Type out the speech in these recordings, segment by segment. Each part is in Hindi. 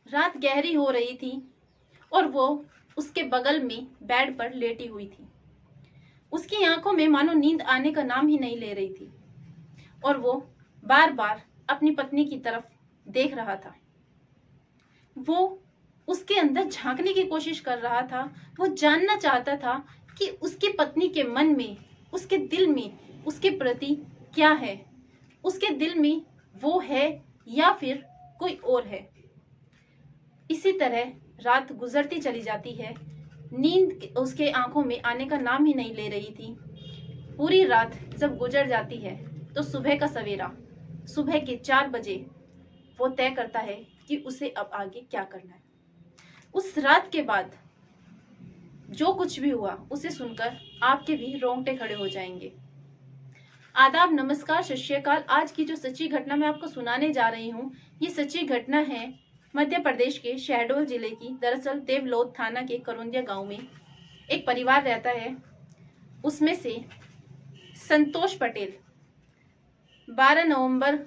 रात गहरी हो रही थी और वो उसके बगल में बेड पर लेटी हुई थी। उसकी आंखों में मानो नींद आने का नाम ही नहीं ले रही थी और वो बार बार अपनी पत्नी की तरफ देख रहा था। वो उसके अंदर झांकने की कोशिश कर रहा था। वो जानना चाहता था कि उसकी पत्नी के मन में, उसके दिल में उसके प्रति क्या है। उसके दिल में वो है या फिर कोई और है। इसी तरह रात गुजरती चली जाती है। नींद उसके आंखों में आने का नाम ही नहीं ले रही थी। पूरी रात जब गुजर जाती है तो सुबह का सवेरा, सुबह के 4 बजे वो तय करता है कि उसे अब आगे क्या करना है। उस रात के बाद जो कुछ भी हुआ उसे सुनकर आपके भी रोंगटे खड़े हो जाएंगे। आदाब, नमस्कार, सत श्री अकाल। आज की जो सच्ची घटना मैं आपको सुनाने जा रही हूँ, ये सच्ची घटना है मध्य प्रदेश के शहडोल जिले की। दरअसल देवलोध थाना के करौंदिया गांव में एक परिवार रहता है। उसमें से संतोष पटेल, 12 नवंबर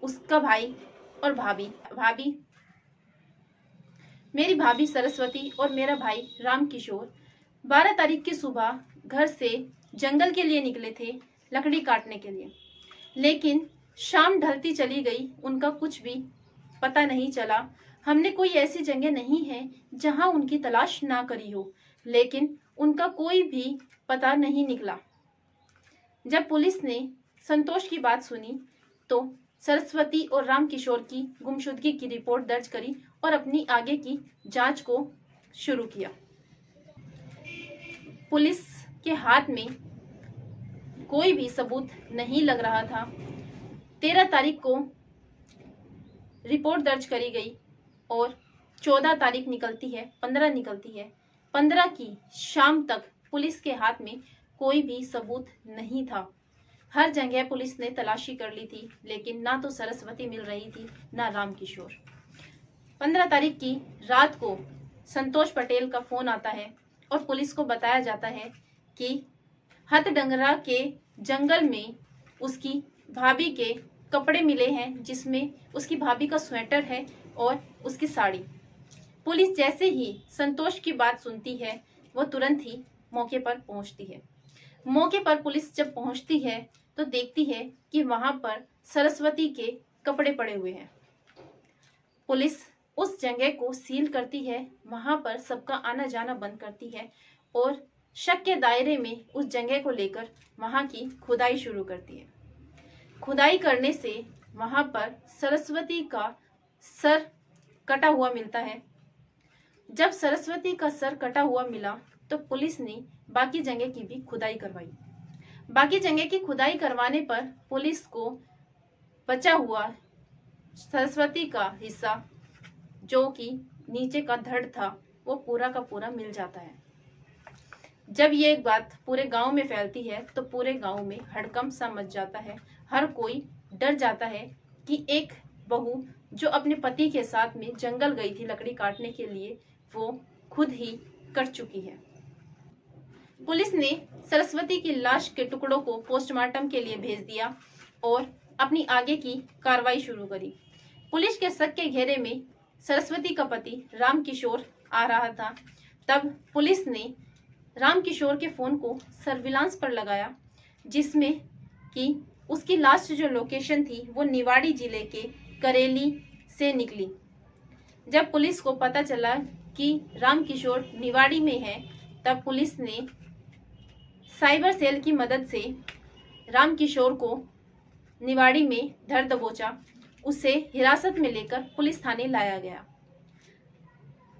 उसका भाई और भाभी मेरी भाभी सरस्वती और मेरा भाई राम किशोर 12 तारीख की सुबह घर से जंगल के लिए निकले थे, लकड़ी काटने के लिए। लेकिन शाम ढलती चली गई, उनका कुछ भी पता नहीं चला। हमने कोई ऐसी जगह नहीं है जहां उनकी तलाश ना करी हो, लेकिन उनका कोई भी पता नहीं निकला। जब पुलिस ने संतोष की बात सुनी तो सरस्वती और राम किशोर की गुमशुदगी की रिपोर्ट दर्ज करी और अपनी आगे की जांच को शुरू किया। पुलिस के हाथ में कोई भी सबूत नहीं लग रहा था। 13 तारीख को रिपोर्ट दर्ज करी गई और 14 तारीख निकलती है, 15 निकलती है। 15 की शाम तक पुलिस के हाथ में कोई भी सबूत नहीं था। हर जगह पुलिस ने तलाशी कर ली थी, लेकिन ना तो सरस्वती मिल रही थी, ना राम किशोर। 15 तारीख की रात को संतोष पटेल का फोन आता है और पुलिस को बताया जाता है कि हथडंगरा के जंगल में उसकी भाभी के कपड़े मिले हैं, जिसमें उसकी भाभी का स्वेटर है और उसकी साड़ी। पुलिस जैसे ही संतोष की बात सुनती है, वो तुरंत ही मौके पर पहुंचती है। मौके पर पुलिस जब पहुंचती है तो देखती है कि वहां पर सरस्वती के कपड़े पड़े हुए हैं। पुलिस उस जगह को सील करती है, वहां पर सबका आना जाना बंद करती है और शक के दायरे में उस जगह को लेकर वहां की खुदाई शुरू करती है। खुदाई करने से वहां पर सरस्वती का सर कटा हुआ मिलता है। जब सरस्वती का सर कटा हुआ मिला तो पुलिस ने बाकी जगह की भी खुदाई करवाई। बाकी जगह की खुदाई करवाने पर पुलिस को बचा हुआ सरस्वती का हिस्सा, जो कि नीचे का धड़ था, वो पूरा का पूरा मिल जाता है। जब ये बात पूरे गांव में फैलती है तो पूरे गांव में हड़कंप सा मच जाता है। हर कोई डर जाता है कि एक बहू जो अपने पति के साथ में जंगल गई थी लकड़ी काटने के लिए, वो खुद ही कट चुकी है। पुलिस ने सरस्वती की लाश के टुकड़ों को पोस्टमार्टम के लिए भेज दिया और अपनी आगे की कार्रवाई शुरू करी। पुलिस के शक के घेरे में सरस्वती का पति राम किशोर आ रहा था। तब पुलिस ने राम किशोर के फोन को सर्विलांस पर लगाया, जिसमें कि उसकी लास्ट जो लोकेशन थी वो निवाड़ी जिले के करेली से निकली। जब पुलिस को पता चला कि राम किशोर निवाड़ी में है, तब पुलिस ने साइबर सेल की मदद से राम किशोर को निवाड़ी में धर दबोचा। उसे हिरासत में लेकर पुलिस थाने लाया गया।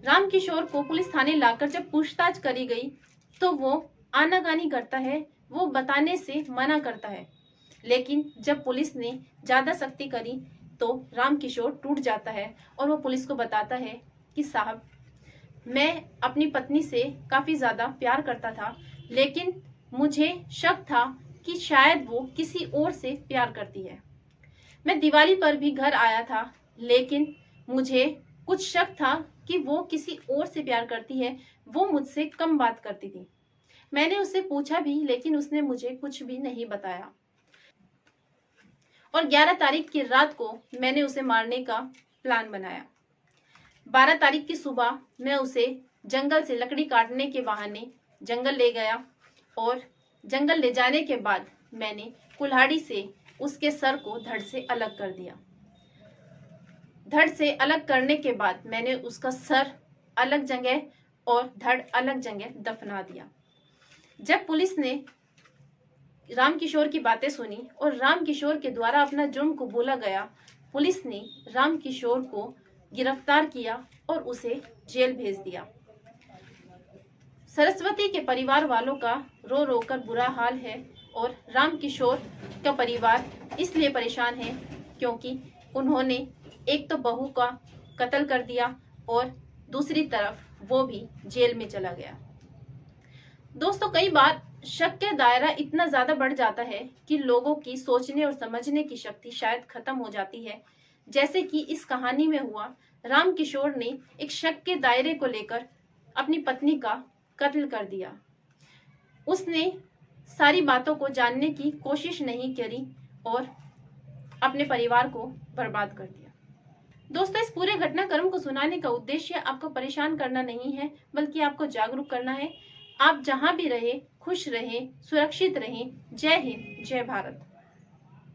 राम किशोर को पुलिस थाने लाकर जब पूछताछ करी गई तो वो आनाकानी करता है, वो बताने से मना करता है। लेकिन जब पुलिस ने ज्यादा सख्ती करी तो राम किशोर टूट जाता है और वो पुलिस को बताता है कि साहब, मैं अपनी पत्नी से काफी ज्यादा प्यार करता था, लेकिन मुझे शक था कि शायद वो किसी और से प्यार करती है। मैं दिवाली पर भी घर आया था, लेकिन मुझे कुछ शक था कि वो किसी और से प्यार करती है। वो मुझसे कम बात करती थी। मैंने उससे पूछा भी, लेकिन उसने मुझे कुछ भी नहीं बताया और 11 तारीख की रात को मैंने उसे मारने का प्लान बनाया। 12 तारीख की सुबह मैं उसे जंगल से लकड़ी काटने के बहाने जंगल ले गया और जंगल ले जाने के बाद मैंने कुल्हाड़ी से उसके सर को धड़ से अलग कर दिया। धड़ से अलग करने के बाद मैंने उसका सर अलग जगह और धड़ अलग जगह दफना दिया। जब पुलिस ने रामकिशोर की बातें सुनी और रामकिशोर के द्वारा अपना जुर्म को बोला गया, पुलिस ने रामकिशोर को गिरफ्तार किया और उसे जेल भेज दिया। सरस्वती के परिवार वालों का रो रो कर बुरा हाल है और रामकिशोर का परिवार इसलिए परेशान है क्योंकि उन्होंने एक तो बहू का कत्ल कर दिया और दूसरी तरफ वो भी जेल में चला गया। दोस्तों, कई बार शक का दायरा इतना ज्यादा बढ़ जाता है कि लोगों की सोचने और समझने की शक्ति शायद खत्म हो जाती है। जैसे कि इस कहानी में हुआ, रामकिशोर ने एक शक के दायरे को लेकर अपनी पत्नी का कत्ल कर दिया। उसने सारी बातों को जानने की कोशिश नहीं करी और अपने परिवार को बर्बाद कर दिया। दोस्तों, इस पूरे घटनाक्रम को सुनाने का उद्देश्य आपको परेशान करना नहीं है, बल्कि आपको जागरूक करना है। आप जहां भी रहे खुश रहें, सुरक्षित रहें। जय हिंद, जय भारत।